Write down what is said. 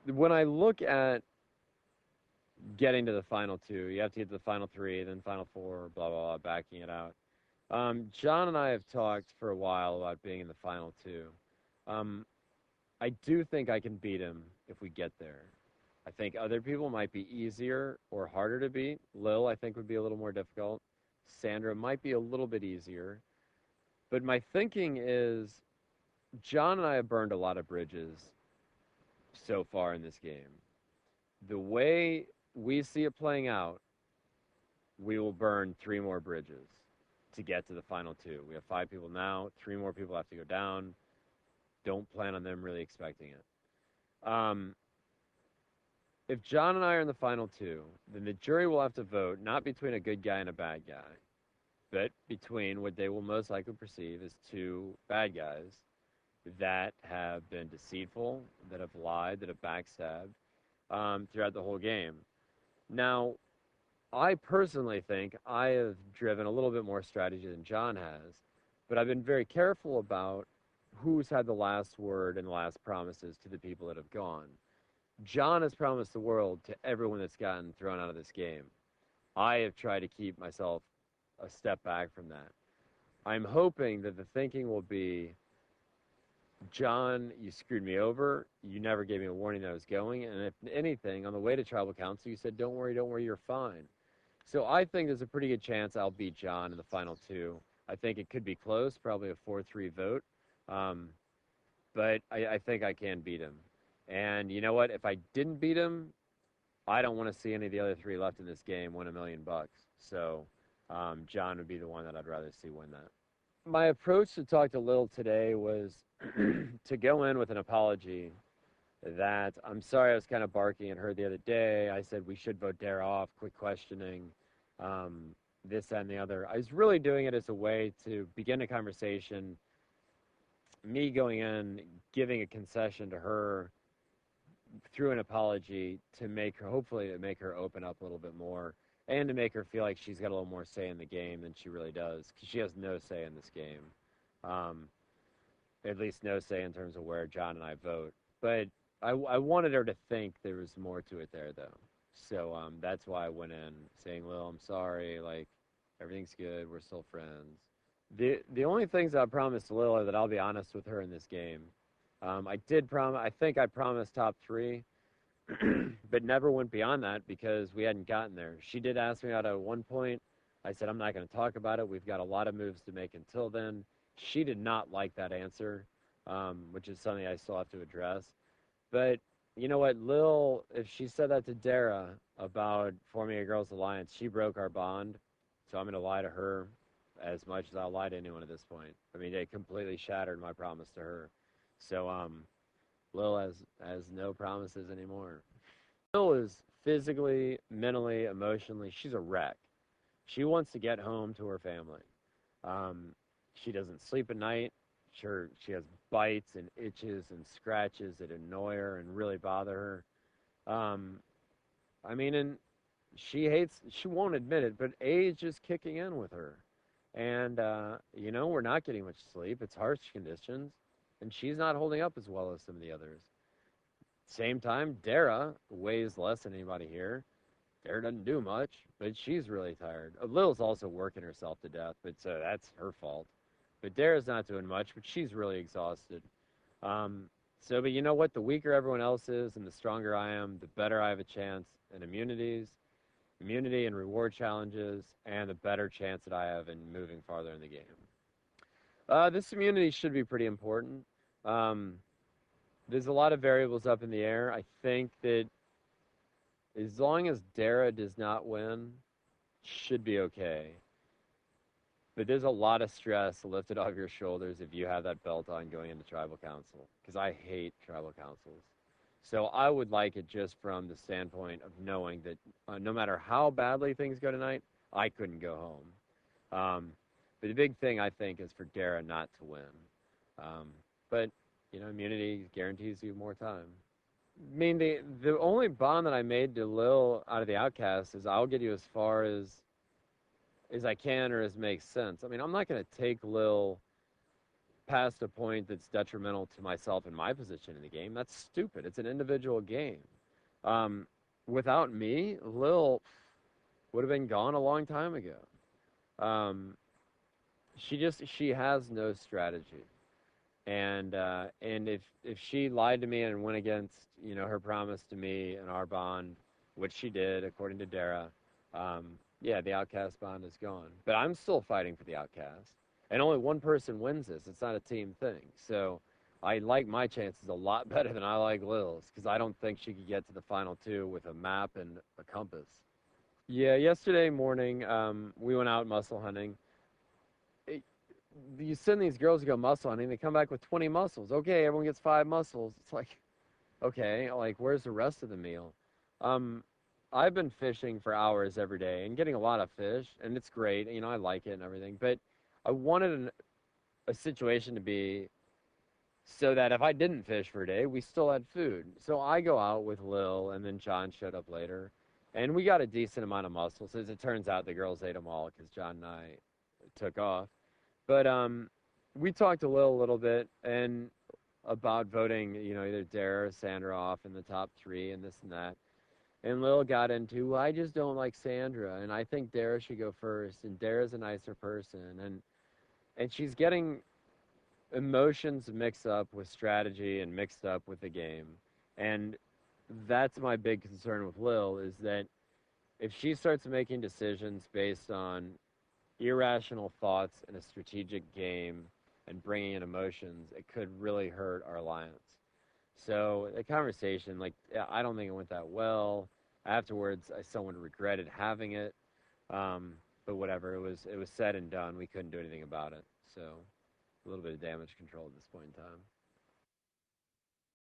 when I look at getting to the final two, you have to get to the final three, then final four, blah, blah, blah, backing it out. John and I have talked for a while about being in the final two. Um, I do think I can beat him if we get there. I think other people might be easier or harder to beat. Lil, I think, would be a little more difficult. Sandra might be a little bit easier. But my thinking is John and I have burned a lot of bridges so far in this game. The way we see it playing out, we will burn three more bridges to get to the final two. We have five people now. Three more people have to go down. Don't plan on them really expecting it. If John and I are in the final two, then the jury will have to vote not between a good guy and a bad guy, but between what they will most likely perceive as two bad guys that have been deceitful, that have lied, that have backstabbed throughout the whole game. Now, I personally think I have driven a little bit more strategy than John has, but I've been very careful about who's had the last word and the last promises to the people that have gone. John has promised the world to everyone that's gotten thrown out of this game. I have tried to keep myself a step back from that. I'm hoping that the thinking will be, John, you screwed me over. You never gave me a warning that I was going. And if anything, on the way to tribal council, you said, don't worry, you're fine. So I think there's a pretty good chance I'll beat John in the final two. I think it could be close, probably a 4-3 vote. But I think I can beat him. And you know what? If I didn't beat him, I don't want to see any of the other three left in this game win $1,000,000. So John would be the one that I'd rather see win that. My approach to talk to Lil today was to go in with an apology that I'm sorry I was kind of barking at her the other day. I said we should vote Dare off, quit questioning, this, that, and the other. I was really doing it as a way to begin a conversation, me going in, giving a concession to her through an apology to make her, hopefully to make her open up a little bit more and to make her feel like she's got a little more say in the game than she really does, because she has no say in this game. At least no say in terms of where John and I vote. But I wanted her to think there was more to it there, though. So that's why I went in saying, Lil, I'm sorry, like, everything's good, we're still friends. The only things I promised Lil are that I'll be honest with her in this game. I think I promised top three, but never went beyond that because we hadn't gotten there. She did ask me out at one point. I said, I'm not going to talk about it. We've got a lot of moves to make until then. She did not like that answer, which is something I still have to address. But you know what, Lil, if she said that to Dara about forming a girls' alliance, she broke our bond. So I'm going to lie to her as much as I'll lie to anyone at this point. I mean, it completely shattered my promise to her. So Lil has no promises anymore. Lil is physically, mentally, emotionally, she's a wreck. She wants to get home to her family. She doesn't sleep at night. She has bites and itches and scratches that annoy her and really bother her. I mean, and she won't admit it, but age is kicking in with her. And, we're not getting much sleep. It's harsh conditions. And she's not holding up as well as some of the others. Same time, Dara weighs less than anybody here. Dara doesn't do much, but she's really tired. Lil's also working herself to death, but so that's her fault. But Dara's not doing much, but she's really exhausted. But you know what? The weaker everyone else is and the stronger I am, the better I have a chance in immunity and reward challenges, and the better chance that I have in moving farther in the game. This immunity should be pretty important. There's a lot of variables up in the air. I think that as long as Dara does not win, should be okay. But there's a lot of stress lifted off your shoulders if you have that belt on going into tribal council, because I hate tribal councils. So I would like it just from the standpoint of knowing that no matter how badly things go tonight, I couldn't go home. But the big thing, I think, is for Dara not to win. But, immunity guarantees you more time. I mean, the only bond that I made to Lil out of the Outcast is I'll get you as far as I can or as makes sense. I mean, I'm not going to take Lil past a point that's detrimental to myself and my position in the game, that's stupid. It's an individual game. Um, Without me, Lil would have been gone a long time ago. Um, she has no strategy, and if she lied to me and went against her promise to me and our bond, which she did according to Dara, yeah, the outcast bond is gone. But I'm still fighting for the outcast, and only one person wins this. It's not a team thing, so I like my chances a lot better than I like Lil's because I don't think she could get to the final two with a map and a compass. Yeah, yesterday morning, we went out muscle hunting. It, you send these girls to go muscle hunting, they come back with 20 mussels. Okay, everyone gets 5 mussels. It's like, okay, like where's the rest of the meal? Um, I've been fishing for hours every day and getting a lot of fish, and it's great. I like it and everything. But I wanted a situation to be so that if I didn't fish for a day, we still had food. So I go out with Lil, and then John showed up later, and we got a decent amount of mussels. As it turns out, the girls ate them all because John and I took off. But we talked to Lil a little bit and about voting, either Dara or Sandra off in the top three and this and that. And Lil got into, well, I just don't like Sandra, and I think Dara should go first, and Dara's a nicer person, and she's getting emotions mixed up with strategy and mixed up with the game. And that's my big concern with Lil is that if she starts making decisions based on irrational thoughts in a strategic game and bringing in emotions, it could really hurt our alliance. So the conversation, like, I don't think it went that well. Afterwards, I somewhat regretted having it. But whatever, it was said and done. We couldn't do anything about it. So a little bit of damage control at this point in time.